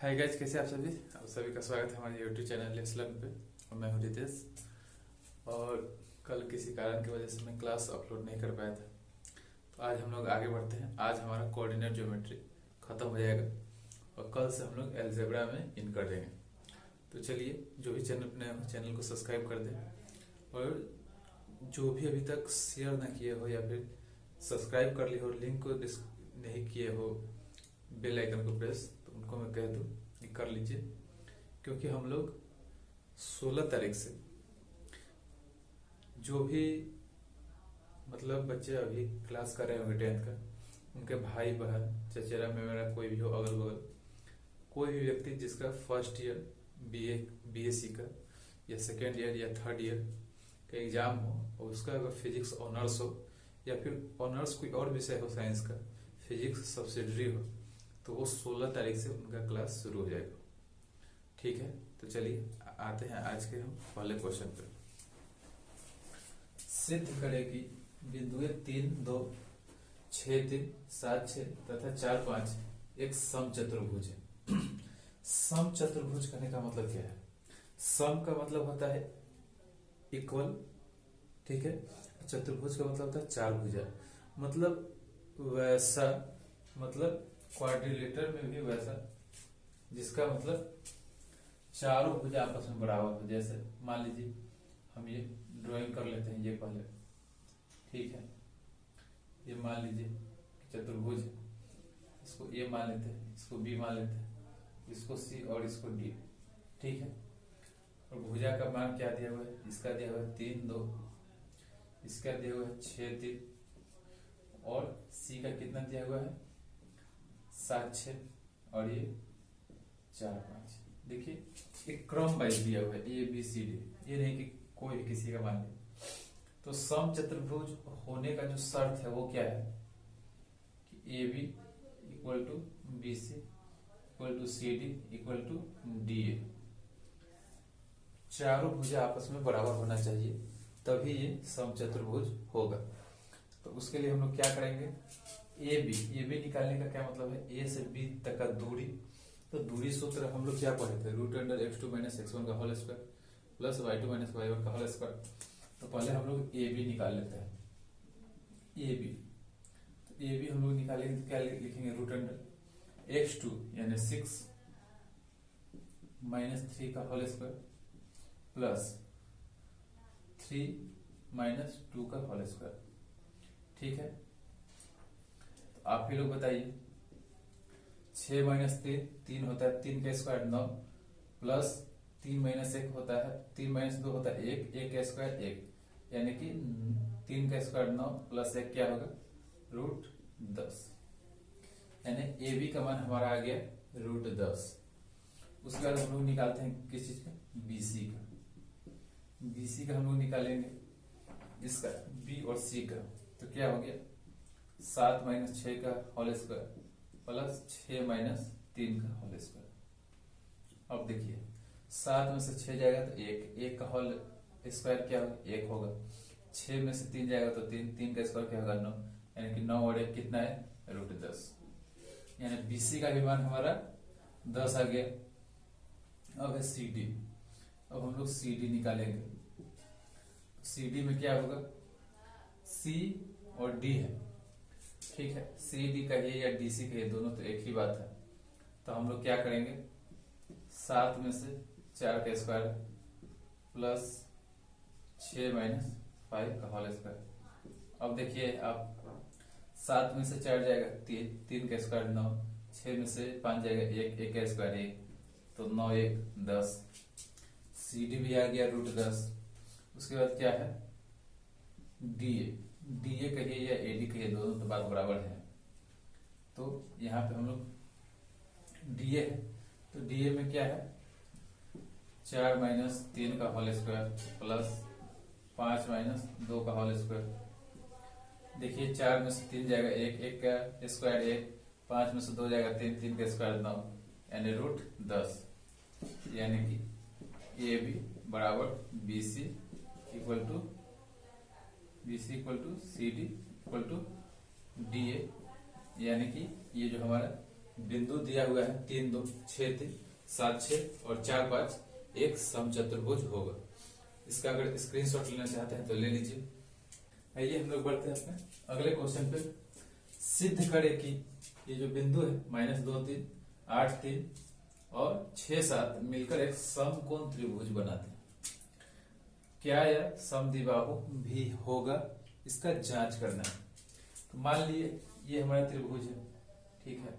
Hi guys, कैसे आप सभी का स्वागत है हमारे यूट्यूब चैनल लेट्स लर्न पे। और मैं हूँ रितेश। और कल किसी कारण की वजह से मैं क्लास अपलोड नहीं कर पाया था, तो आज हम लोग आगे बढ़ते हैं। आज हमारा कोऑर्डिनेट ज्योमेट्री खत्म हो जाएगा और कल से हम लोग अलजेब्रा में इन कर देंगे। तो चलिए, जो भी चैनल नए हो चैनल को सब्सक्राइब कर दें, और जो भी अभी तक शेयर ना किए हो या फिर सब्सक्राइब कर लिए हो, लिंक को नहीं किए हो, बेल आइकन को प्रेस, तो उनको मैं कह दूं कि कर लीजिए, क्योंकि हम लोग 16 तारीख से जो भी मतलब बच्चे अभी क्लास कर रहे होंगे 10th का, उनके भाई बहन चचेरा मेरा कोई भी हो, अगल बगल कोई भी व्यक्ति जिसका फर्स्ट ईयर बीएससी का या सेकेंड ईयर या थर्ड ईयर का एग्जाम हो, और उसका अगर फिजिक्स ऑनर्स हो या फिर ऑनर्स कोई और विषय हो साइंस का, फिजिक्स सब्सिडरी हो, तो वो 16 तारीख से उनका क्लास शुरू हो जाएगा। ठीक है, तो चलिए आते हैं आज के हम पहले क्वेश्चन पे। सिद्ध करें कि बिंदुएं 3, 2, 6, 3, 7, 6 तथा 4, 5 एक समचतुर्भुज है। समचतुर्भुज करने का मतलब क्या है? सम का मतलब होता है इक्वल, ठीक है। चतुर्भुज का मतलब होता है चार भुजा, मतलब वैसा, मतलब क्वाड्रिलेटर में भी वैसा जिसका मतलब चारों भुजा आपस में बराबर हो। जैसे मान लीजिए हम ये ड्राइंग कर लेते हैं, ये पहले, ठीक है। ये मान लीजिए चतुर्भुज है, इसको ए मान लेते हैं, इसको बी मान लेते हैं, इसको सी और इसको डी, ठीक है। और भुजा का मान क्या दिया हुआ है? इसका दिया हुआ है 3, 2, इसका दिया हुआ है 6, 3, और सी का कितना दिया हुआ है? 7, 6, और ये 4, 5। देखिए एक क्रम वाइज दिया हुआ है, ए बी सी डी, ये नहीं कि कोई भी किसी का मान ले। तो सम चतुर्भुज होने का जो शर्त है वो क्या है कि A B equal to B C equal to C D equal to D A, चारों भुजा आपस में बराबर होना चाहिए, तभी ये सम चतुर्भुज होगा। तो उसके लिए हम लोग क्या करेंगे? ए बी निकालने का क्या मतलब है? ए से बी तक का दूरी। तो दूरी सूत्र हम लोग क्या पढ़े थे? √x2 - x1 का whole square plus y2 - y1 का होल स्क्वायर। तो पहले हम लोग ए बी निकाल लेते हैं। ए बी, तो ए बी हम लोग निकालेंगे तो क्या लिखेंगे? √x2 यानी 6 - 3 का होल स्क्वायर प्लस 3 - 2 का होल स्क्वायर, ठीक है। तो आप ही लोग बताइए, 6 - 3 3 होता है, 3 का स्क्वायर 9, प्लस 3 - 1 होता है, 3 - 2 होता है 1, 1 का स्क्वायर 1, यानी कि 3 का स्क्वायर 9 प्लस 1 क्या होगा? √10, यानी ए बी का मान हमारा आ गया √10। उसके बाद हम लोग निकालते हैं किस चीज का? बीसी का। बीसी का हम लोग निकालेंगे इसका बी और सी का, तो क्या हो गया? 7 - 6 का होल स्क्वायर प्लस 6 - 3 का होल स्क्वायर। अब देखिए 7 में से 6 जाएगा तो 1, 1 का होल स्क्वायर क्या होगा? 1 होगा। 6 में से 3 जाएगा तो 3, 3 का स्क्वायर क्या होगा? 9, यानी कि 9 और 1 कितना है? √10, यानी बीसी का भी मान हमारा 10 आ गया। अब है सी डी। अब हम लोग सी डी निकालेंगे। सी डी में क्या होगा? सी और डी है, ठीक है। सी डी कहिए या डी सी कहिए, दोनों तो एक ही बात है। तो हम लोग क्या करेंगे? 7 में से 4 का स्क्वायर प्लस 6 - 5 का होल स्क्वायर। अब देखिए आप, 7 में से 4 जाएगा 3, 3 का स्क्वायर 9, 6 में से 5 जाएगा 1, 1 का स्क्वायर 1, तो 9 1 10। सी डी भी आ गया √10। उसके बाद क्या है? D A. डी ए कहिए या ए डी कहिए, दोनों तो बात बराबर है। तो यहाँ पे हम लोग डी ए है, तो डी ए में क्या है? 4 - 3 का होल स्क्वायर प्लस 5 - 2 का होल स्क्वायर। देखिए 4 में से 3 जाएगा 1, 1 का स्क्वायर 1, 5 में से 2 जाएगा 3, 3 का स्क्वायर 9, यानी √10, यानी कि ए बी बराबर B C equal to C D equal to D A, यानी कि ये जो हमारा बिंदु दिया हुआ है 3 2 6 3 7 6 और 4 5 एक समचतुर्भुज होगा। इसका अगर स्क्रीनशॉट लेना चाहते हैं तो ले लीजिए। आइए हम लोग बढ़ते हैं अपने अगले क्वेश्चन पे। सिद्ध करें कि ये जो बिंदु है -2 3 8 3 और 6 7 मिलकर एक समकोण त्रिभुज बनाते हैं। क्या यह समद्विबाहु भी होगा, इसका जांच करना है। तो मान लिए ये हमारा त्रिभुज है, ठीक है।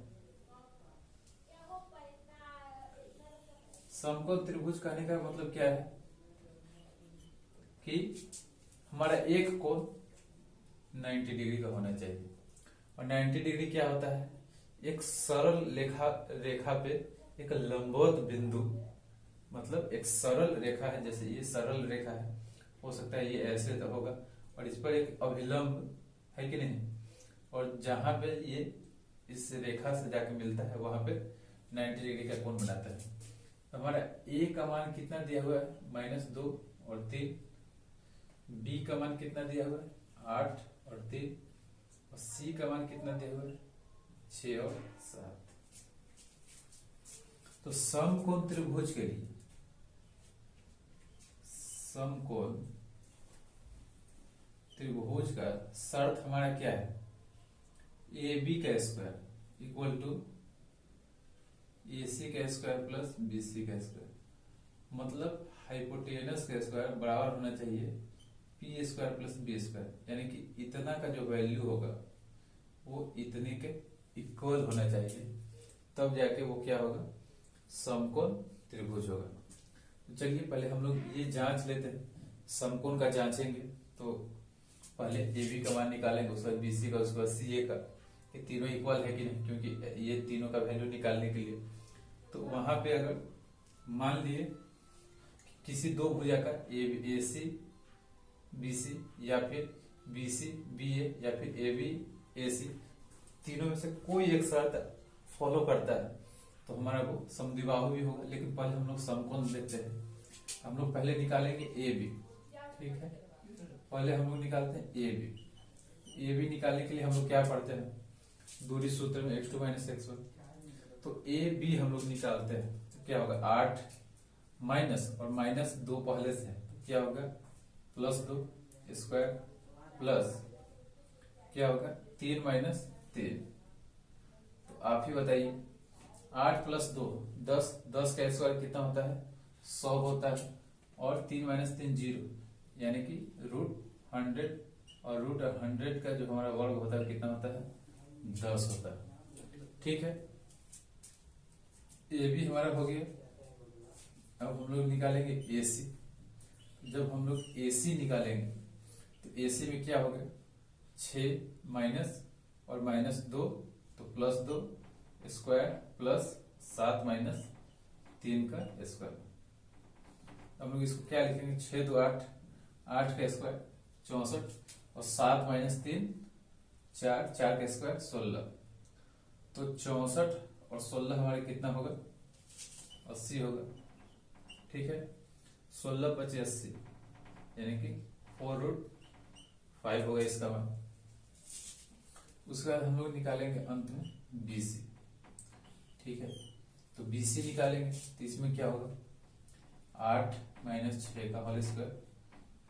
समकोण त्रिभुज कहने का मतलब क्या है कि हमारा एक कोण 90 डिग्री का होना चाहिए। और 90 डिग्री क्या होता है, एक सरल रेखा पे एक लंबवत बिंदु, मतलब एक सरल रेखा है, जैसे ये सरल रेखा है, हो सकता है ये ऐसे तो होगा और इस पर एक अभिलंब है कि नहीं, और जहां पे ये इस रेखा से जाके मिलता है वहां पे 90 डिग्री का कोण बनाता है। तो हमारा ए का मान कितना दिया हुआ है -2 और 3, बी का मान कितना दिया हुआ है 8 और 3, और सी का मान कितना दिया हुआ है 6 और 7। तो समकोण त्रिभुज के लिए समकोण त्रिभुज का शर्त हमारा क्या है, ए बी का स्क्वायर इक्वल टू ए सी का स्क्वायर प्लस बी सी का स्क्वायर, मतलब हाइपोटेनस का स्क्वायर बराबर होना चाहिए P square plus B square, यानी कि इतना का जो वैल्यू होगा वो इतने के इक्वल होना चाहिए, तब जाके वो क्या होगा, समकोण त्रिभुज होगा। तो चलिए पहले हम लोग ये जांच लेते हैं, समकोण का जांचेंगे। तो पहले ए बी का मान निकालेंगे, उसके बाद बी सी का, उसके बाद सी ए का, ये तीनों इक्वल है कि नहीं, क्योंकि ये तीनों का वैल्यू निकालने के लिए। तो वहां पे अगर मान लिए किसी दो भुजा का ए सी बी सी या फिर बी सी बी ए या फिर ए बी ए सी, तीनों में से कोई एक शर्त फॉलो करता है तो हमारा वो समद्विबाहु भी होगा। लेकिन पहले हम लोग समकोण देखते हैं। हम लोग पहले निकालेंगे ए बी, ठीक है। पहले हम लोग निकालते हैं ए बी। ए बी निकालने के लिए हम लोग क्या पढ़ते हैं, दूरी सूत्र में x2 - x1। तो ए बी हम लोग निकालते हैं तो क्या होगा 8 माइनस और -2 पहले से है, तो क्या होगा +2 स्क्वायर प्लस क्या होगा 3 - 3। तो आप ही बताइए 8 + 2 10, 10 का स्क्वायर कितना होता है 100 होता है, और 3 - 3 0, यानी कि √100, और √100 का जो हमारा वर्ग होता है कितना होता है 10 होता है, ठीक है। ए भी हमारा हो गया। अब हम लोग निकालेंगे ए सी। जब हम लोग ए सी निकालेंगे तो ए सी में क्या होगा 6 माइनस और -2 तो +2 स्क्वायर प्लस 7 - 3 का स्क्वायर। हम लोग इसको क्या लिखेंगे 6 2 8, 8 का स्क्वायर 64 और 7 - 3 4, 4 का स्क्वायर 16। तो 64 और 16 हमारे कितना होगा 80 होगा, ठीक है। 16 × 5 = 80, यानी कि 4√5 होगा इसका मान। उसके बाद हम लोग निकालेंगे अंत में BC, ठीक है। तो BC निकालेंगे तो इसमें क्या होगा 8 - 6 का होल स्क्वायर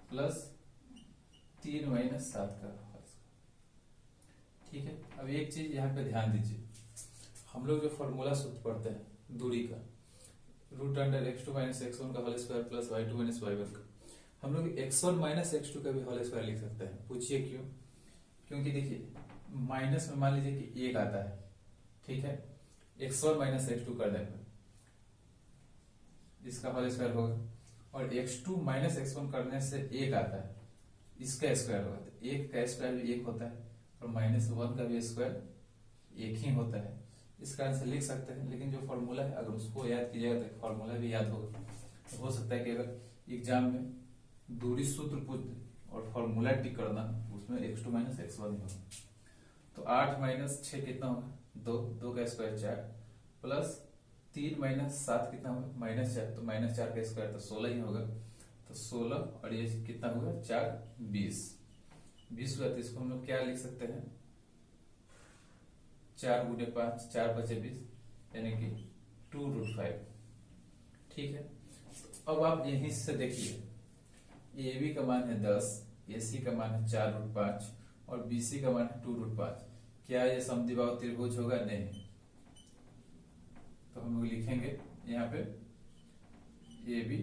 प्लस 3 - 7 का होल स्क्वायर, ठीक है। अब एक चीज यहाँ पे ध्यान दीजिए, हम लोग जो फॉर्मूला सूत्र पढ़ते हैं दूरी का, √x2 - x1 का whole square plus y2 - y1 का, हम लोग x1 - x2 का भी होल स्क्वायर लिख सकते हैं। पूछिए क्यों, क्योंकि देखिए माइनस में मान लीजिए कि 1 आता है, ठीक है, x1 - x2 कर देंगे इसका होल स्क्वायर होगा, और x2 - x1 करने से 1 आता है, इसका स्क्वायर होगा। तो 1 का स्क्वायर भी 1 होता है और -1 का भी स्क्वायर 1 ही होता है। इस कारण से लिख सकते हैं। लेकिन जो फॉर्मूला है अगर उसको याद कीजिएगा तो फॉर्मूला भी याद होगा। तो हो सकता है कि अगर एग्जाम में दूरी सूत्र पूछ और फॉर्मूला टिक करना, उसमें x2 - x1 ही होगा। तो 8 - 6 कितना होगा 2, 2 का स्क्वायर 4 प्लस 3 - 7 कितना होगा -4, तो -4 का स्क्वायर तो 16 ही होगा। तो 16 और ये कितना होगा 4 20 हुआ। तो इसको हम लोग क्या लिख सकते हैं 4 × 5 4 × 5 = 20 यानी कि 2√5। ठीक है, अब आप यहीं से देखिए ए बी का मान है 10, ए सी का मान है 4√5 और बी सी का मान है 2√5। क्या ये समद्विबाहु त्रिभुज होगा? नहीं। तो हम लोग लिखेंगे यहाँ पे A B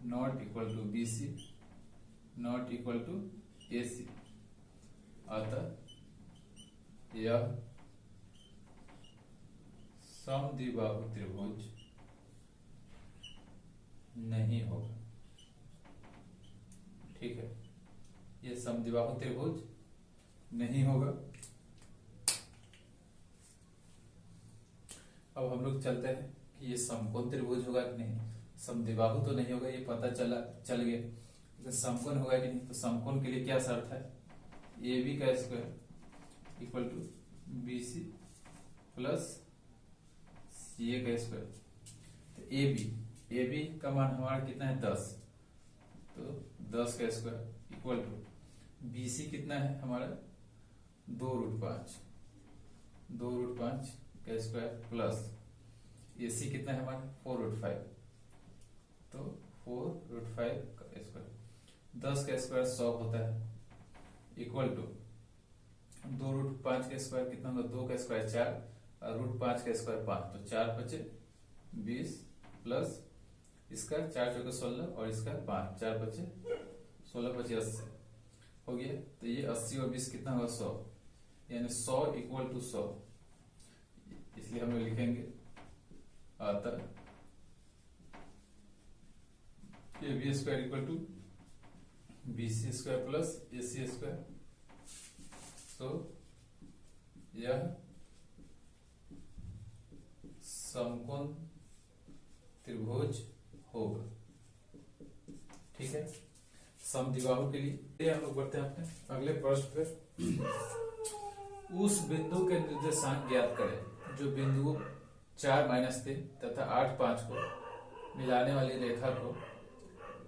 not equal to B C not equal to A C, अतः यह समद्विबाहु त्रिभुज नहीं होगा। ठीक है, ये समद्विबाहु त्रिभुज नहीं होगा। अब हम लोग चलते हैं कि ये समकोण त्रिभुज होगा कि नहीं। समद्विबाहु तो नहीं होगा, ये पता चल गया। तो समकोण होगा कि नहीं, तो समकोण के लिए क्या शर्त है? ए बी का square equal to B C plus C A का स्क्वायर। तो ए बी का मान हमारा कितना है? 10। तो 10 का square equal to B C कितना है हमारा? 2√5 का स्क्वायर प्लस ए सी कितना है हमारा? 4√5। तो 4√5 का स्क्वायर, 10 का स्क्वायर 100 होता है, इक्वल टू 2√5 का स्क्वायर कितना होगा? 2 का स्क्वायर 4 और √5 का स्क्वायर 5। तो 4 × 5 = 20 प्लस इसका 4 × 4 = 16 और इसका 5, 4 × 5 = 16, 5 = 80 हो गया। तो ये 80 और 20 कितना होगा? 100, यानी 100 = 100। इसलिए हम लोग लिखेंगे अतः A B square equal to B C square plus A C square. तो यह समकोण त्रिभुज होगा। ठीक है, समद्विबाहु के लिए हम लोग बढ़ते हैं अपने अगले प्रश्न पे। उस बिंदु के निर्देशांक ज्ञात करें जो बिंदुओं 4 - 3 तथा 8 5 को मिलाने वाली रेखा को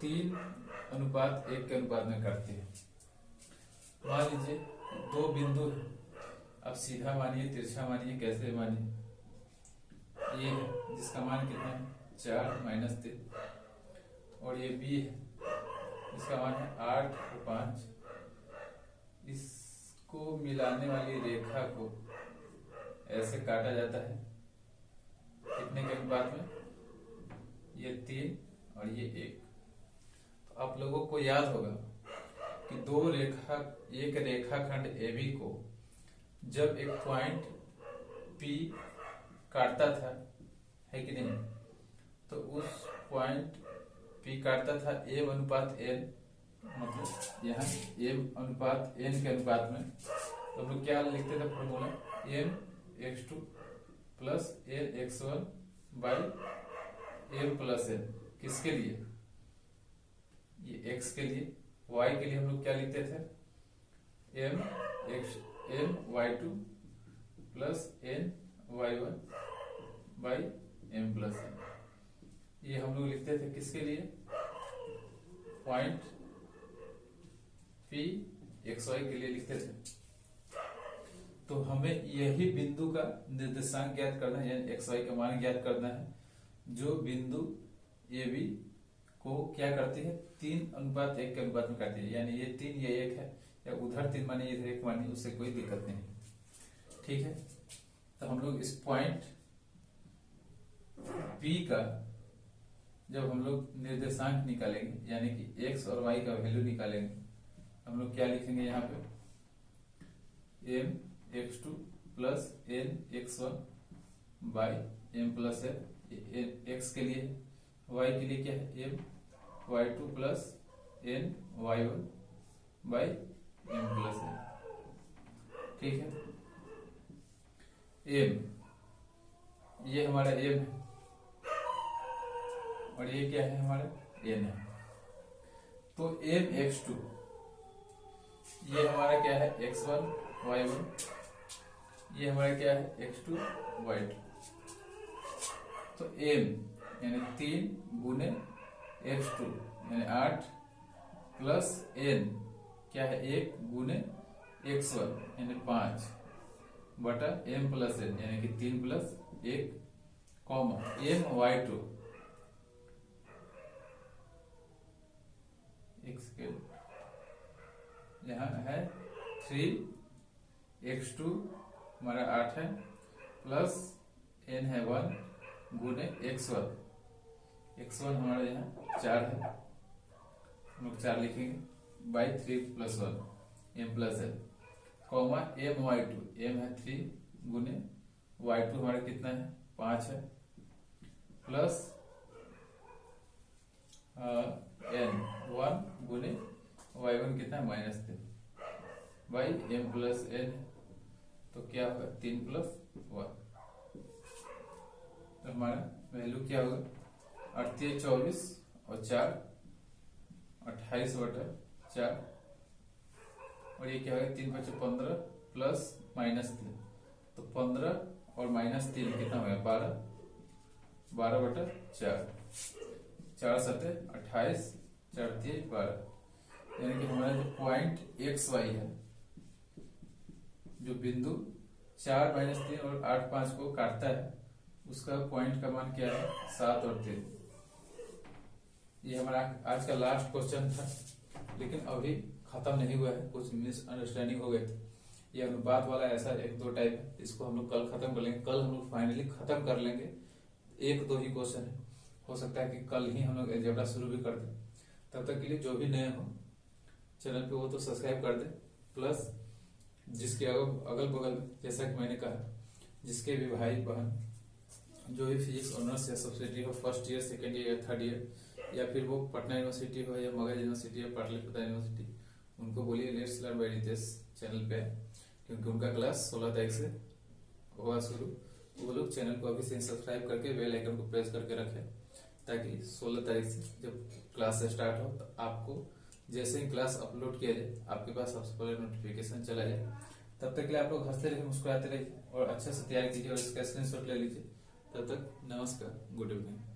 3:1 के अनुपात में करती है। मान लीजिए दो बिंदु है, अब सीधा मानिए, तिरछा मानिए, कैसे मानिए। ये है जिसका मान कितना है? 4 - 3 और ये बी है इसका मान है 8 और 5। इसको मिलाने वाली रेखा को ऐसे काटा जाता है कितने के अनुपात में? ये 3 और ये 1। तो आप लोगों को याद होगा कि एक रेखाखंड AB को जब एक पॉइंट P काटता था, है कि नहीं, तो उस पॉइंट P काटता था M/N, मतलब यहाँ M/N के अनुपात में। तो हम लोग क्या लिखते थे फॉर्मूला? M(x2) + N(x1) / M+N। किसके लिए? ये x के लिए। y के लिए हम लोग क्या लिखते थे? My2 + Ny1 / M+N। ये हम लोग लिखते थे किसके लिए? पॉइंट P xy के लिए लिखते थे। तो हमें यही बिंदु का निर्देशांक ज्ञात करना है, यानी xy का मान ज्ञात करना है, जो बिंदु AB को क्या करती है? 3:1 के अनुपात में काटती है। यानी ये 3 ये 1 है, या उधर 3 मानिए इधर 1 मानिए, उससे कोई दिक्कत नहीं। ठीक है, तो हम लोग इस पॉइंट P का जब हम लोग निर्देशांक निकालेंगे, यानी कि x और y का वैल्यू निकालेंगे, हम लोग क्या लिखेंगे यहाँ पे? M(x2) + N(x1) / M+N। x के लिए, y के लिए क्या है? My2 + Ny1 / M+N। ठीक है, M ये हमारा M है और ये क्या है? हमारा N है। तो M(x2) ये हमारा क्या है? x1 y1, ये हमारा क्या है? x2 y2। तो M यानी 3 × x2 यानी 8 प्लस N क्या है? 1 × x1 यानी 5 बटा m प्लस n यानी कि 3 प्लस 1 कॉमा my2 एक सेकेंड यहाँ है 3x2 हमारा 8 है प्लस n है 1 गुने x1 हमारा यहाँ 4 है, हम लोग 4 लिखेंगे by 3 plus 1 m plus n comma my2 m है 3 गुने y2 हमारा कितना है 5 है प्लस n 1 गुने y1 कितना है -3 बाई m प्लस n, तो क्या होगा 3 प्लस 1, तो हमारा वैल्यू क्या होगा 38 24 और 4 28 बटा 4 और ये क्या होगा 3 बचे 15 प्लस -3, तो 15 और -3 कितना होगा 12 बटा 4 4 सते 28 4 3 12, यानी कि हमारा जो पॉइंट XY है, जो बिंदु 4 -3 और 8 5 को काटता है, उसका पॉइंट का मान क्या है 7 और 3। ये हमारा आज का लास्ट क्वेश्चन था, लेकिन अभी खत्म नहीं हुआ है, कुछ मिसअंडरस्टैंडिंग हो गए थे। ये अनुपात वाला ऐसा 1-2 टाइप है, इसको हम लोग कल खत्म कर लेंगे। कल हम लोग फाइनली खत्म कर लेंगे, 1-2 ही क्वेश्चन है, हो सकता है कि कल ही हम लोग अलजेब्रा शुरू भी कर दें। तब तक के लिए जो भी नए हो चैनल पे वो तो सब्सक्राइब कर दे, प्लस जिसके अगल बगल जैसा कि मैंने कहा, जिसके भी भाई बहन जो भी फिजिक्स ऑनर्स या सब्सिडी हो, फर्स्ट ईयर सेकेंड ईयर या थर्ड ईयर, या फिर वो पटना यूनिवर्सिटी हो या मगध यूनिवर्सिटी या पाटलिपुत्र यूनिवर्सिटी, उनको बोलिए let's learn by Ritesh channel पे, क्योंकि उनका क्लास 16 तारीख से हुआ शुरू। वो लोग चैनल को अभी से सब्सक्राइब करके बेल आइकन को प्रेस करके रखें, ताकि 16 तारीख से जब क्लास स्टार्ट हो तो आपको जैसे ही क्लास अपलोड किया जाए आपके पास सबसे पहले नोटिफिकेशन चला जाए। तब तक के लिए आप लोग हंसते रहिए, मुस्कुराते रहिए और अच्छे से तैयारी कीजिए और इसका स्क्रीनशॉट ले लीजिए। तब तक नमस्कार, गुड इवनिंग।